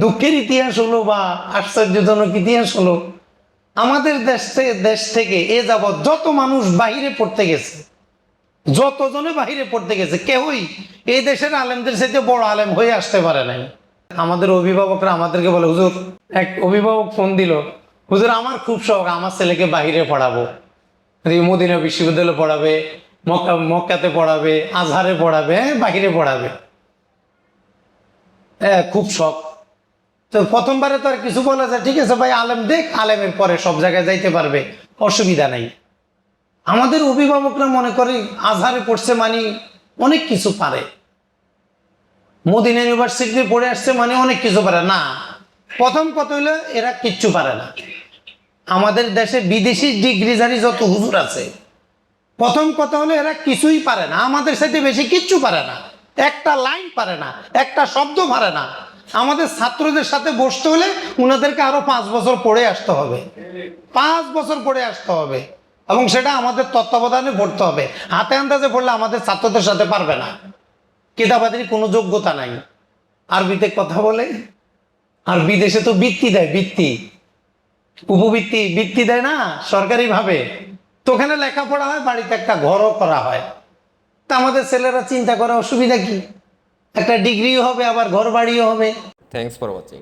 দুঃখের ইতিহাস হলো বা আশ্চর্যজনক ইতিহাস হলো, আমাদের দেশ থেকে এ যাবৎ যত মানুষ বাহিরে পড়তে গেছে, যতজনে বাহিরে পড়তে গেছে, কেউই এই দেশের আলেমদের সাথে বড় আলেম হয়ে আসতে পারে নাই। আমাদের অভিভাবকরা আমাদেরকে বলে, হুজুর, এক অভিভাবক ফোন দিল, হুজুর আমার খুব শখ আমার ছেলেকে বাহিরে পড়াবো, মদিনা বিশ্ববিদ্যালয়ে পড়াবে, মক্কাতে পড়াবে, আজহারে পড়াবে, বাহিরে পড়াবে, হ্যাঁ খুব শখ। তো প্রথমবারে তো আর কিছু বলা যায়, ঠিক আছে ভাই আলেম দেখ, আলেমের পরে সব জায়গায় যাইতে পারবে, অসুবিধা নাই। আমাদের অভিভাবকরা মনে করে আজহারে পড়ছে মানে অনেক কিছু পারে, মদিনা ইউনিভার্সিটিতে পড়ে আসছে মানে অনেক কিছু পারে না। প্রথম কথা হইলো এরা কিচ্ছু পারে না। আমাদের দেশে বিদেশি ডিগ্রিধারী যত হুজুর আছে, প্রথম কথা হলো এরা কিছুই পারে না, আমাদের সাথে বেশি কিচ্ছু পারে না, একটা লাইন পারে না, একটা শব্দ পারে না। আমাদের ছাত্রদের সাথে বসতে হলে উনাদেরকে আরো 5 বছর পড়ে আসতে হবে, 5 বছর পড়ে আসতে হবে, এবং সেটা আমাদের তত্ত্বাবধানে পড়তে হবে। হাতে আন্দাজে পড়লে আমাদের ছাত্রদের সাথে পারবে না, কেতাবাদের কোনো যোগ্যতা নাই। আরবিতে কথা বলে, আর বিদেশে তো বৃত্তি দেয়, বৃত্তি, উপবৃত্তি, বৃত্তি দেয় না সরকারি ভাবে, তো ওখানে লেখাপড়া হয়, বাড়িতে একটা ঘরও করা হয়। তা আমাদের ছেলেরা চিন্তা করে অসুবিধা কি, একটা ডিগ্রিও হবে আবার ঘর বাড়িও হবে। Thanks for watching.